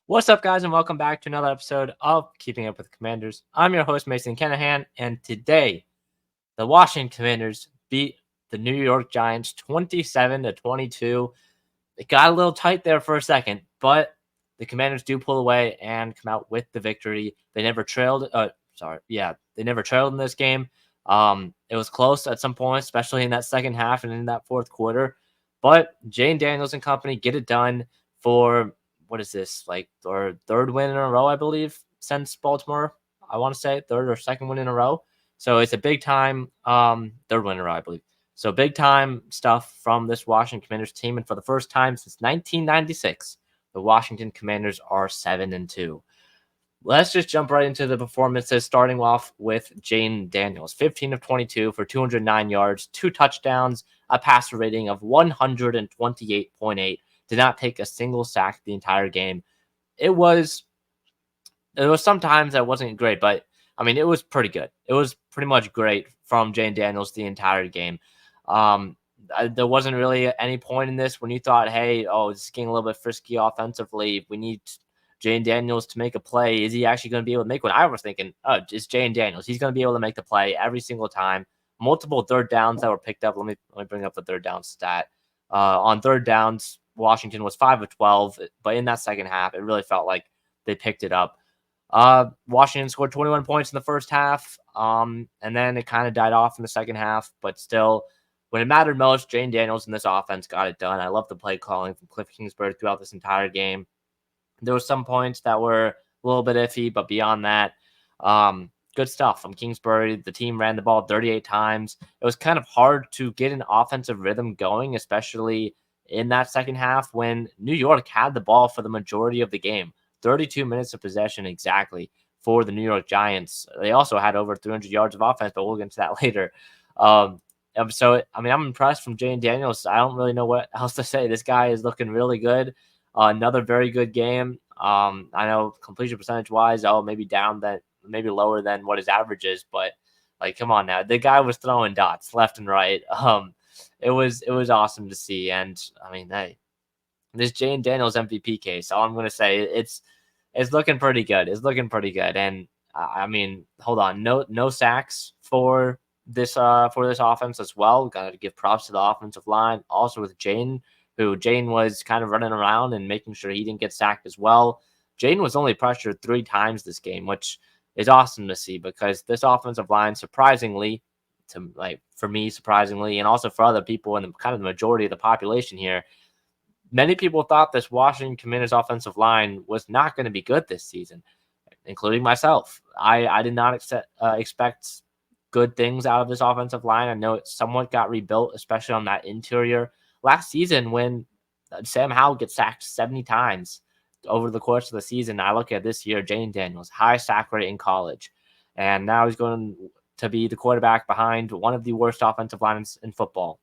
What's up, guys, and welcome back to another episode of Keeping Up with the Commanders. I'm your host, Mason Kenahan, and today the Washington Commanders beat the New York Giants 27-22. It got a little tight there for a second, but the Commanders do pull away and come out with the victory. They never trailed. They never trailed in this game. It was close at some point, especially in that second half and in that fourth quarter. But Jayden Daniels and company get it done for what is this, like their third win in a row, I believe, since Baltimore. I want to say third or second win in a row. So it's a big time third win in a row, I believe. So big time stuff from this Washington Commanders team. And for the first time since 1996, the Washington Commanders are 7-2. Let's just jump right into the performances, starting off with Jayden Daniels. 15 of 22 for 209 yards, 2 touchdowns, a passer rating of 128.8. Did not take a single sack the entire game. It was sometimes that wasn't great, but I mean, it was pretty good. It was pretty much great from Jayden Daniels the entire game. There wasn't really any point in this when you thought, hey, it's getting a little bit frisky offensively. We need Jayden Daniels to make a play. Is he actually going to be able to make one? I was thinking, it's Jayden Daniels. He's going to be able to make the play every single time. Multiple third downs that were picked up. Let me bring up the third down stat. On third downs, Washington was 5 of 12, but in that second half, it really felt like they picked it up. Washington scored 21 points in the first half, and then it kind of died off in the second half, but still, when it mattered most, Jayden Daniels in this offense got it done. I love the play calling from Cliff Kingsbury throughout this entire game. There were some points that were a little bit iffy, but beyond that, good stuff from Kingsbury. The team ran the ball 38 times. It was kind of hard to get an offensive rhythm going, especially in that second half when New York had the ball for the majority of the game. 32 minutes of possession exactly for the New York Giants. They also had over 300 yards of offense, but we'll get into that later. So, I mean, I'm impressed from Jayden Daniels. I don't really know what else to say. This guy is looking really good. Another very good game. I know completion percentage wise, maybe maybe lower than what his average is, but like, come on now, the guy was throwing dots left and right. It was awesome to see, and I mean, hey, this Jayden Daniels MVP case, all I'm going to say, it's looking pretty good. It's looking pretty good, and I mean, hold on, no sacks for this offense as well. Got to give props to the offensive line, also with Jayden was kind of running around and making sure he didn't get sacked as well. Jayden was only pressured 3 times this game, which is awesome to see because this offensive line, surprisingly, for me, and also for other people and kind of the majority of the population here, many people thought this Washington Commanders offensive line was not going to be good this season, including myself. I did not expect good things out of this offensive line. I know it somewhat got rebuilt, especially on that interior. Last season, when Sam Howell gets sacked 70 times over the course of the season, I look at this year, Jayden Daniels, high sack rate in college. And now he's going to be the quarterback behind one of the worst offensive lines in football.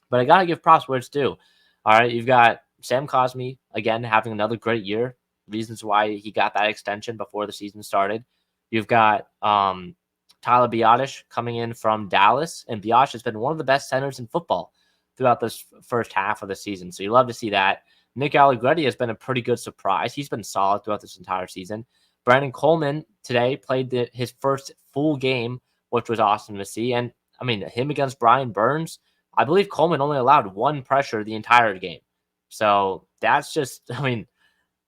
But I got to give props where it's due. All right, you've got Sam Cosmi, again, having another great year. Reasons why he got that extension before the season started. You've got Tyler Biadasz coming in from Dallas, and Biadasz has been one of the best centers in football throughout this first half of the season. So you love to see that. Nick Allegretti has been a pretty good surprise. He's been solid throughout this entire season. Brandon Coleman today played his first full game, which was awesome to see. And, I mean, him against Brian Burns, I believe Coleman only allowed 1 pressure the entire game. So that's just, I mean,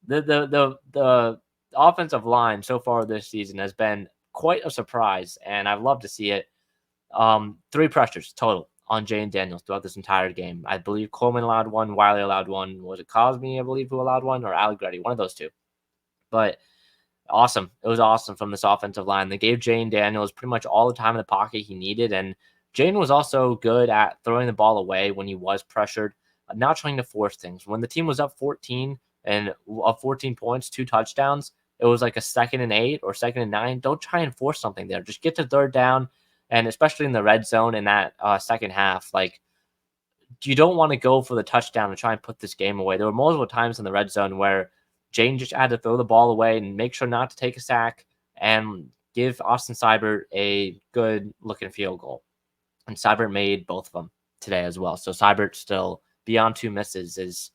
the offensive line so far this season has been quite a surprise, and I'd love to see it. 3 pressures total on Jayden Daniels throughout this entire game. I believe Coleman allowed 1, Wiley allowed 1. Was it Cosmi, I believe, who allowed 1, or Allegretti? One of those 2. But awesome. It was awesome from this offensive line. They gave Jayden Daniels pretty much all the time in the pocket he needed, and Jayden was also good at throwing the ball away when he was pressured, not trying to force things. When the team was up 14 and up 14 points, 2 touchdowns, it was like a 2nd and 8 or 2nd and 9. Don't try and force something there. Just get to third down, and especially in the red zone in that second half, like, you don't want to go for the touchdown and try and put this game away. There were multiple times in the red zone where Jayden just had to throw the ball away and make sure not to take a sack and give Austin Seibert a good looking field goal. And Seibert made both of them today as well. So Seibert still beyond 2 misses is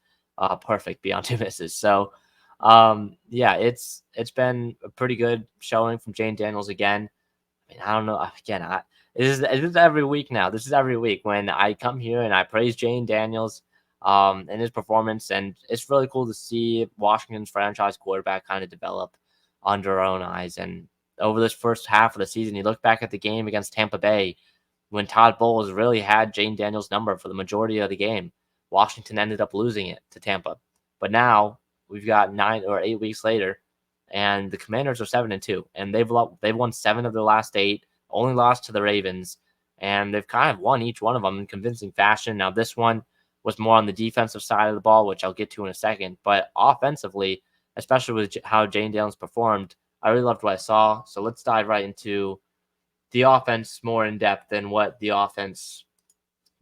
perfect beyond 2 misses. So Yeah, it's been a pretty good showing from Jayden Daniels again. I mean, I don't know. Again, this is every week now. This is every week when I come here and I praise Jayden Daniels and his performance, and it's really cool to see Washington's franchise quarterback kind of develop under our own eyes. And over this first half of the season, you look back at the game against Tampa Bay when Todd Bowles really had Jayden Daniels' number for the majority of the game. Washington ended up losing it to Tampa, but now we've got 9 or 8 weeks later, and the Commanders are 7-2, and they've won 7 of their last 8, only lost to the Ravens, and they've kind of won each one of them in convincing fashion. Now this one was more on the defensive side of the ball, which I'll get to in a second, but offensively, especially with how Jayden Daniels performed, I really loved what I saw. So let's dive right into the offense more in depth than what the offense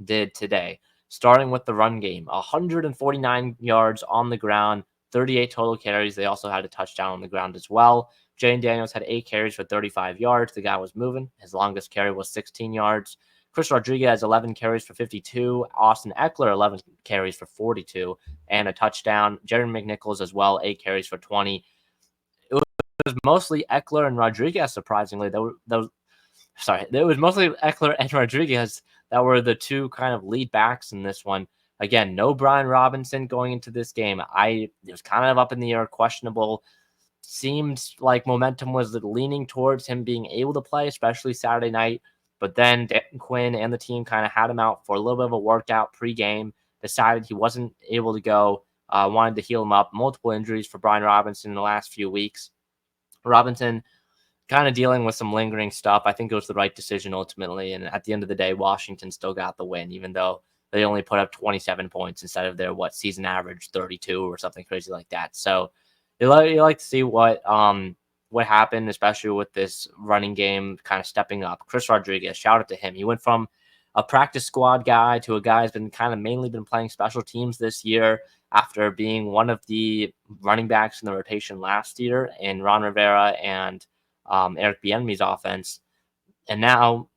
did today. Starting with the run game, 149 yards on the ground, 38 total carries. They also had a touchdown on the ground as well. Jayden Daniels had 8 carries for 35 yards. The guy was moving. His longest carry was 16 yards. Chris Rodriguez, 11 carries for 52. Austin Eckler, 11 carries for 42 and a touchdown. Jerry McNichols as well, 8 carries for 20. It was mostly Eckler and Rodriguez, surprisingly. It was mostly Eckler and Rodriguez that were the two kind of lead backs in this one. Again, no Brian Robinson going into this game. It was kind of up in the air, questionable. Seemed like momentum was leaning towards him being able to play, especially Saturday night. But then Dan Quinn and the team kind of had him out for a little bit of a workout pregame, decided he wasn't able to go, wanted to heal him up. Multiple injuries for Brian Robinson in the last few weeks. Robinson kind of dealing with some lingering stuff. I think it was the right decision ultimately. And at the end of the day, Washington still got the win, even though they only put up 27 points instead of their season average 32 or something crazy like that. So you like to see what happened, especially with this running game kind of stepping up. Chris Rodriguez, shout out to him. He went from a practice squad guy to a guy who's been kind of mainly been playing special teams this year after being one of the running backs in the rotation last year in Ron Rivera and Eric Bieniemy's offense. And now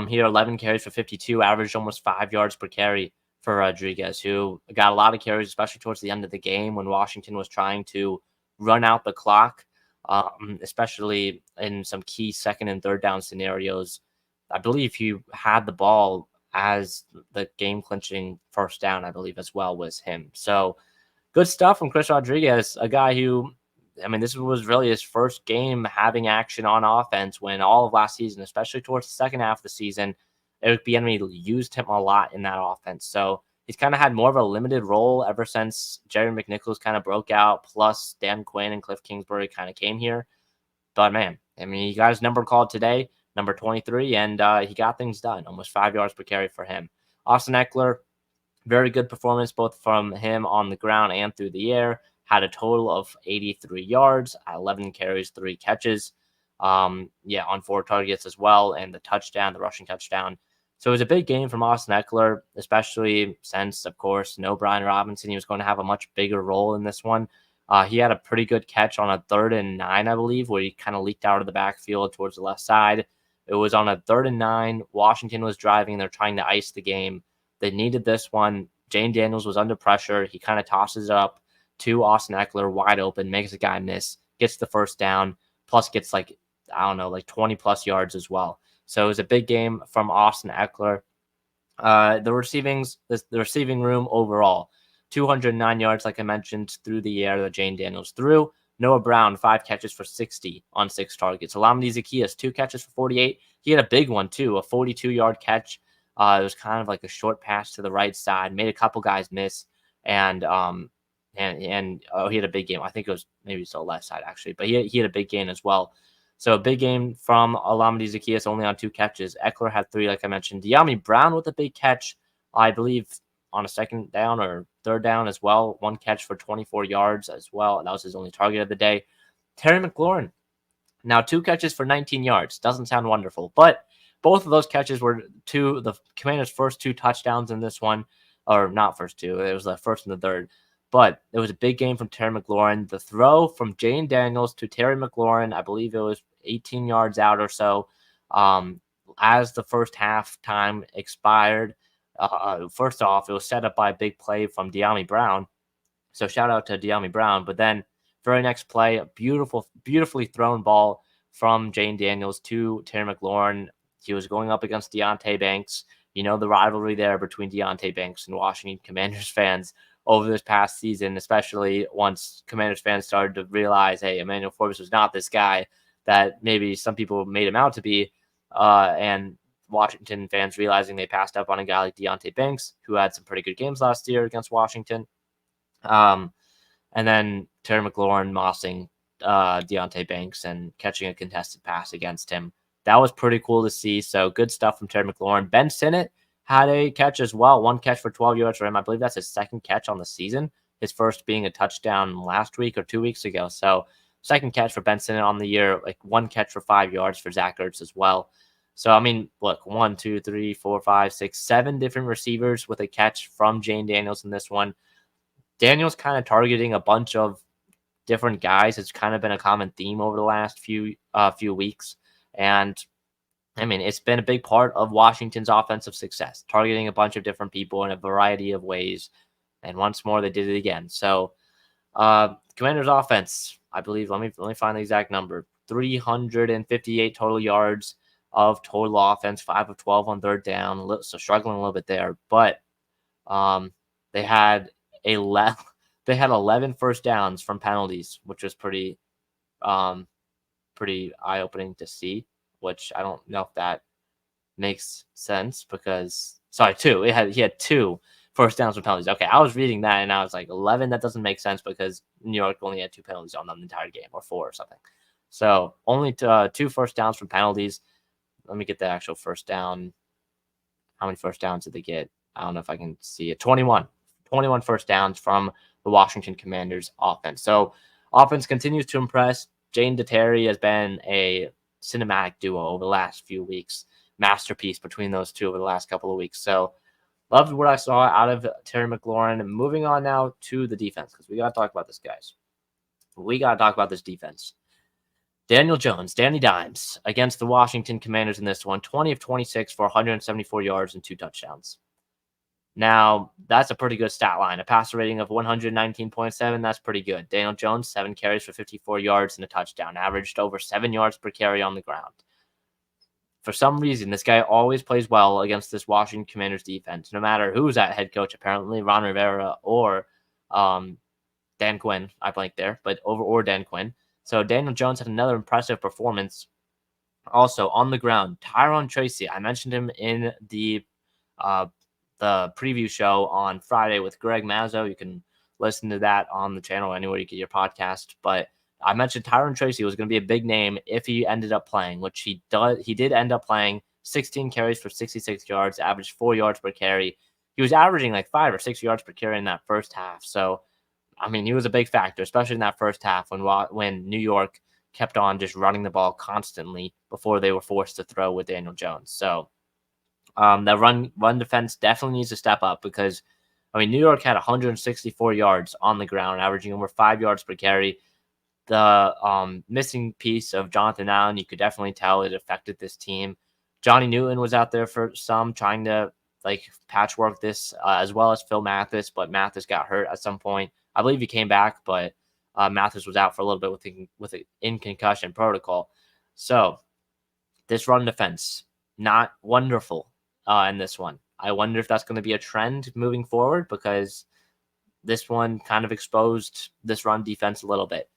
here 11 carries for 52, averaged almost 5 yards per carry for Rodriguez, who got a lot of carries, especially towards the end of the game when Washington was trying to run out the clock, especially in some key second and third down scenarios. I believe he had the ball as the game clinching first down, I believe as well was him. So good stuff from Chris Rodriguez, a guy who, I mean, this was really his first game having action on offense when all of last season, especially towards the second half of the season, Eric Bieniemy used him a lot in that offense. So he's kind of had more of a limited role ever since Jerry McNichols kind of broke out, plus Dan Quinn and Cliff Kingsbury kind of came here. But man, I mean, he got his number called today, number 23, and he got things done. Almost 5 yards per carry for him. Austin Eckler, very good performance both from him on the ground and through the air. Had a total of 83 yards, 11 carries, 3 catches. On 4 targets as well, and the touchdown, the rushing touchdown. So it was a big game from Austin Eckler, especially since, of course, no Brian Robinson. He was going to have a much bigger role in this one. He had a pretty good catch on a 3rd and 9, I believe, where he kind of leaked out of the backfield towards the left side. It was on a 3rd and 9. Washington was driving. They're trying to ice the game. They needed this one. Jayden Daniels was under pressure. He kind of tosses it up to Austin Eckler wide open, makes the guy miss, gets the first down, plus gets like 20 plus yards as well. So it was a big game from Austin Eckler. The receiving room overall, 209 yards, like I mentioned, through the air that Jayden Daniels threw. Noah Brown, 5 catches for 60 on 6 targets. Olamide Zaccheaus, 2 catches for 48. He had a big one, too, a 42-yard catch. It was kind of like a short pass to the right side, made a couple guys miss, and he had a big game. I think it was maybe the left side, actually, but he had a big game as well. So a big game from Olamide Zaccheaus, only on 2 catches. Eckler had 3, like I mentioned. Dyami Brown with a big catch, I believe, on a 2nd down or 3rd down as well. 1 catch for 24 yards as well. That was his only target of the day. Terry McLaurin, now 2 catches for 19 yards. Doesn't sound wonderful, but both of those catches were the Commanders' first 2 touchdowns in this one, or not first 2. It was the first and the third. But it was a big game from Terry McLaurin. The throw from Jayden Daniels to Terry McLaurin, I believe it was 18 yards out or so, as the first half time expired. First off, it was set up by a big play from Dyami Brown. So shout out to De'Ami Brown. But then very next play, a beautifully thrown ball from Jayden Daniels to Terry McLaurin. He was going up against Deonte Banks. You know, the rivalry there between Deonte Banks and Washington Commanders fans over this past season, especially once Commanders fans started to realize, hey, Emmanuel Forbes was not this guy that maybe some people made him out to be. And Washington fans realizing they passed up on a guy like Deonte Banks, who had some pretty good games last year against Washington. And then Terry McLaurin mossing Deonte Banks and catching a contested pass against him. That was pretty cool to see. So good stuff from Terry McLaurin. Ben Sinnott had a catch as well. One catch for 12 yards for him. I believe that's his second catch on the season. His first being a touchdown last week or 2 weeks ago. So second catch for Ben Sinnott on the year. Like one catch for 5 yards for Zach Ertz as well. So, I mean, look, 1, 2, 3, 4, 5, 6, 7 different receivers with a catch from Jayden Daniels in this one. Daniels kind of targeting a bunch of different guys. It's kind of been a common theme over the last few weeks. And I mean, it's been a big part of Washington's offensive success, targeting a bunch of different people in a variety of ways. And once more, they did it again. So, Commanders offense, I believe, let me find the exact number, 358 total yards of total offense, 5 of 12 on third down. So struggling a little bit there, but they had 11 first downs from penalties, which was pretty eye-opening to see, which I don't know if that makes sense because two. He had 2 first downs from penalties. Okay, I was reading that and I was like 11. That doesn't make sense because New York only had 2 penalties on them the entire game, or 4 or something. So only 2 first downs from penalties. Let me get the actual first down. How many first downs did they get? I don't know if I can see it. 21 first downs from the Washington Commanders offense. So offense continues to impress. Jane Terry has been a cinematic duo over the last few weeks. Masterpiece between those two over the last couple of weeks. So loved what I saw out of Terry McLaurin. And moving on now to the defense, because we got to talk about this, guys. We got to talk about this defense. Daniel Jones, Danny Dimes, against the Washington Commanders in this one, 20 of 26 for 174 yards and 2 touchdowns. Now, that's a pretty good stat line. A passer rating of 119.7, that's pretty good. Daniel Jones, 7 carries for 54 yards and a touchdown, averaged over 7 yards per carry on the ground. For some reason, this guy always plays well against this Washington Commanders defense, no matter who's at head coach, apparently, Ron Rivera or Dan Quinn. I blanked there, but or Dan Quinn. So Daniel Jones had another impressive performance. Also on the ground, Tyrone Tracy. I mentioned him in the preview show on Friday with Greg Mazzo. You can listen to that on the channel anywhere you get your podcast. But I mentioned Tyrone Tracy was going to be a big name if he ended up playing, which he did end up playing. 16 carries for 66 yards, averaged 4 yards per carry. He was averaging like 5 or 6 yards per carry in that first half. So I mean, he was a big factor, especially in that first half when New York kept on just running the ball constantly before they were forced to throw with Daniel Jones. So the run defense definitely needs to step up because, I mean, New York had 164 yards on the ground, averaging over 5 yards per carry. The missing piece of Jonathan Allen, you could definitely tell it affected this team. Johnny Newton was out there for some, trying to patchwork this, as well as Phil Mathis, but Mathis got hurt at some point. I believe he came back, but Mathis was out for a little bit with in concussion protocol. So this run defense, not wonderful in this one. I wonder if that's going to be a trend moving forward because this one kind of exposed this run defense a little bit.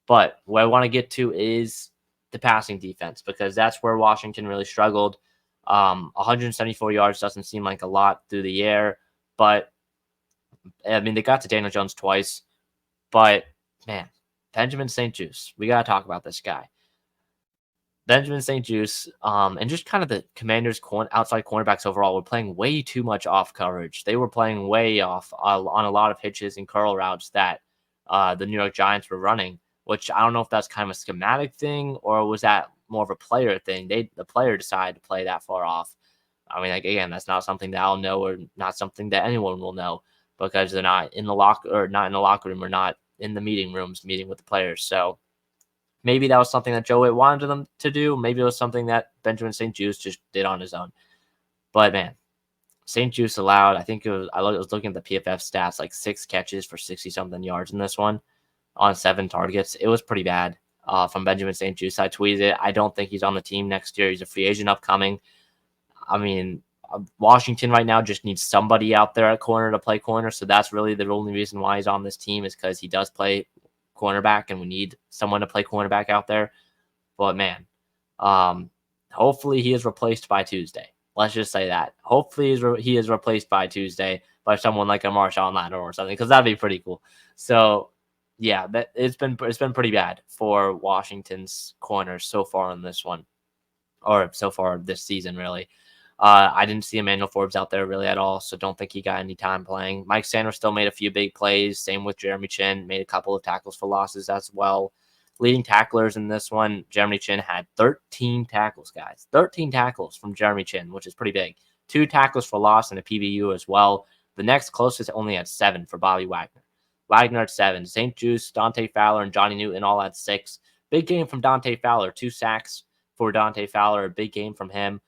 But what I want to get to is the passing defense because that's where Washington really struggled. 174 yards doesn't seem like a lot through the air, but I mean, they got to Daniel Jones twice, but man, Benjamin St-Juste, we got to talk about this guy. Benjamin St-Juste, and just kind of the Commanders' outside cornerbacks overall were playing way too much off coverage. They were playing way off on a lot of hitches and curl routes that the New York Giants were running, which I don't know if that's kind of a schematic thing or was that more of a player thing. The player decided to play that far off. I mean, again, that's not something that I'll know or not something that anyone will know because they're not in the locker room or not in the meeting rooms meeting with the players. So maybe that was something that Joe Witt wanted them to do. Maybe it was something that Benjamin St-Juste just did on his own. But man, St. Juice allowed, I think I was looking at the PFF stats, like 6 catches for 60-something yards in this one on 7 targets. It was pretty bad from Benjamin St. Juice. I tweeted it. I don't think he's on the team next year. He's a free agent upcoming. I mean, Washington right now just needs somebody out there at corner to play corner. So that's really the only reason why he's on this team, is because he does play cornerback, and we need someone to play cornerback out there. But man, hopefully he is replaced by Tuesday. Let's just say that. Hopefully he is replaced by Tuesday by someone like a Marshawn Lattimore or something, because that'd be pretty cool. So yeah, it's been pretty bad for Washington's corners so far in this one, or so far this season, really. I didn't see Emmanuel Forbes out there really at all, so don't think he got any time playing. Mike Sanders still made a few big plays. Same with Jeremy Chin, made a couple of tackles for losses as well. Leading tacklers in this one, Jeremy Chin had 13 tackles, guys. 13 tackles from Jeremy Chin, which is pretty big. 2 tackles for loss and a PBU as well. The next closest only had 7 for Bobby Wagner. Wagner at 7. St. Juice, Dante Fowler, and Johnny Newton all at 6. Big game from Dante Fowler. 2 sacks for Dante Fowler. A big game from him.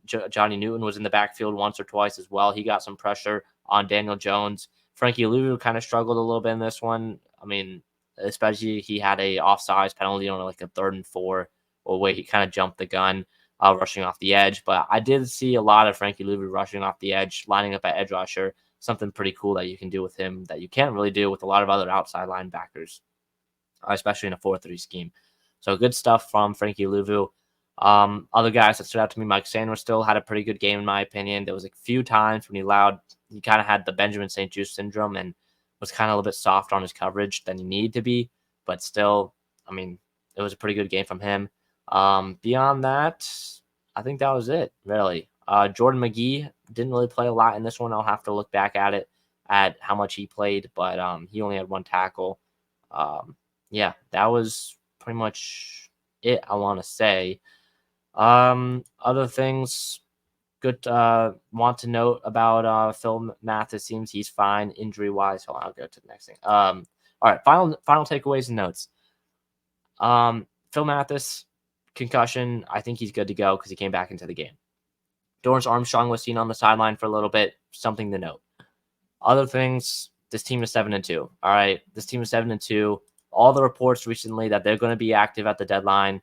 Johnny Newton was in the backfield once or twice as well. He got some pressure on Daniel Jones. Frankie Louvu kind of struggled a little bit in this one. I mean, especially he had a offsides penalty on like a 3rd and 4, or where he kind of jumped the gun, rushing off the edge. But I did see a lot of Frankie Louvu rushing off the edge, lining up at edge rusher. Something pretty cool that you can do with him that you can't really do with a lot of other outside linebackers, especially in a 4-3 scheme. So good stuff from Frankie Louvu. Other guys that stood out to me, Mike Sanders still had a pretty good game in my opinion. There was a few times when he kind of had the Benjamin St. Juice syndrome and was kind of a little bit soft on his coverage than he needed to be, but still, I mean, it was a pretty good game from him. Beyond that, I think that was it, really. Jordan McGee didn't really play a lot in this one. I'll have to look back at it, at how much he played, but he only had 1 tackle. Yeah, that was pretty much it, I want to say. Other things good want to note about Phil Mathis. Seems he's fine injury wise. So I'll go to the next thing. All right, final takeaways and notes. Phil Mathis, concussion. I think he's good to go because he came back into the game. Dorrance Armstrong was seen on the sideline for a little bit. Something to note. Other things, this team is 7-2. All right, this team is 7-2. All the reports recently that they're going to be active at the deadline.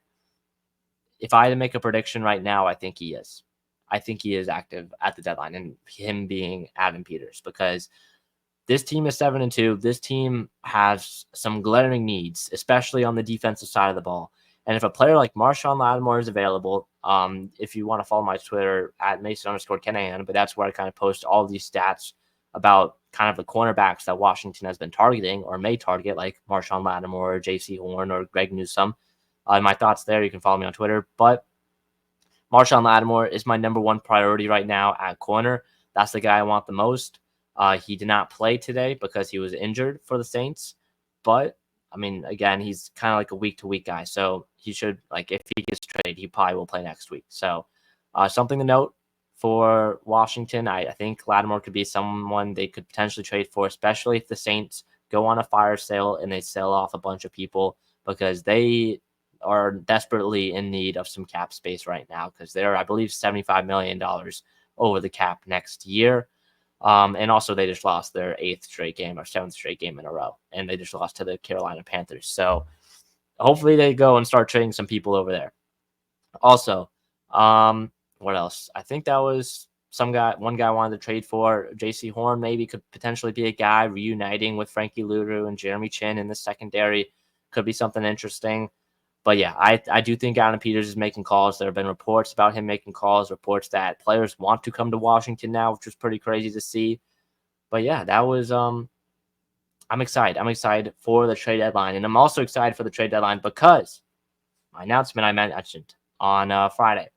If I had to make a prediction right now, I think he is. I think he is active at the deadline, and him being Adam Peters, because this team is 7-2. This team has some glaring needs, especially on the defensive side of the ball. And if a player like Marshawn Lattimore is available, if you want to follow my Twitter at Mason_Kenahan, but that's where I kind of post all these stats about kind of the cornerbacks that Washington has been targeting or may target, like Marshawn Lattimore or J.C. Horn or Greg Newsome. My thoughts there, you can follow me on Twitter. But Marshawn Lattimore is my number 1 priority right now at corner. That's the guy I want the most. He did not play today because he was injured for the Saints. But, I mean, again, he's kind of like a week-to-week guy. So he should, like, if he gets traded, he probably will play next week. So something to note for Washington. I think Lattimore could be someone they could potentially trade for, especially if the Saints go on a fire sale and they sell off a bunch of people, because they are desperately in need of some cap space right now, because they're, I believe, $75 million over the cap next year. And also they just lost their 8th straight game or 7th straight game in a row, and they just lost to the Carolina Panthers. So hopefully they go and start trading some people over there. Also, what else? I think that was one guy wanted to trade for. J.C. Horn maybe could potentially be a guy reuniting with Frankie Louvu and Jeremy Chin in the secondary. Could be something interesting. But yeah, I do think Adam Peters is making calls. There have been reports about him making calls, reports that players want to come to Washington now, which was pretty crazy to see. But yeah, that was I'm excited. I'm excited for the trade deadline. And I'm also excited for the trade deadline because my announcement I mentioned on Friday.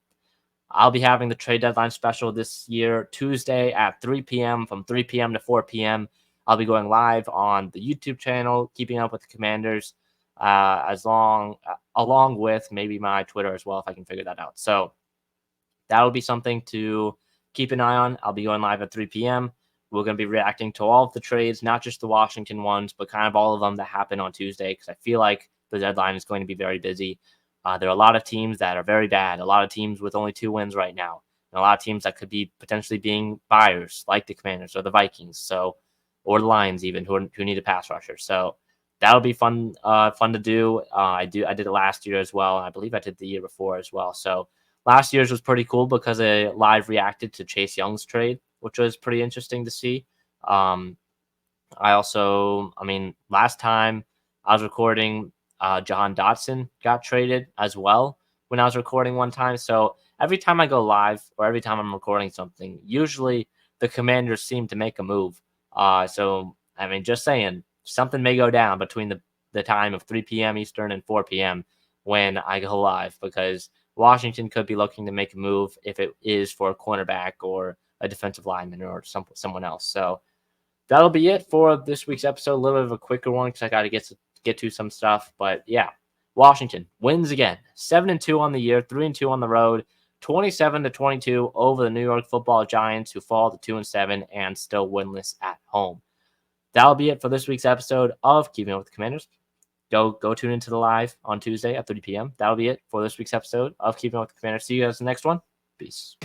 I'll be having the trade deadline special this year, Tuesday at 3 p.m. from 3 p.m. to 4 p.m. I'll be going live on the YouTube channel, Keeping Up with the Commanders, along with maybe my Twitter as well, if I can figure that out. So that will be something to keep an eye on. I'll be going live at 3 p.m. We're going to be reacting to all of the trades, not just the Washington ones, but kind of all of them that happen on Tuesday, because I feel like the deadline is going to be very busy. There are a lot of teams that are very bad, a lot of teams with only 2 wins right now. and a lot of teams that could be potentially being buyers, like the Commanders or the Vikings, so or the Lions even, who need a pass rusher. So that'll be fun to do. I did it last year as well. I believe I did the year before as well. So last year's was pretty cool because I live reacted to Chase Young's trade, which was pretty interesting to see. Last time I was recording, John Dotson got traded as well when I was recording one time. So every time I go live or every time I'm recording something, usually the Commanders seem to make a move. Just saying, something may go down between the time of 3 p.m. Eastern and 4 p.m. when I go live, because Washington could be looking to make a move if it is for a cornerback or a defensive lineman or someone else. So that'll be it for this week's episode. A little bit of a quicker one because I got to get to some stuff. But yeah, Washington wins again, 7-2 on the year, 3-2 on the road, 27-22 over the New York Football Giants, who fall to 2-7 and still winless at home. That'll be it for this week's episode of Keeping Up with the Commanders. Go tune into the live on Tuesday at 3 p.m. That'll be it for this week's episode of Keeping Up with the Commanders. See you guys in the next one. Peace.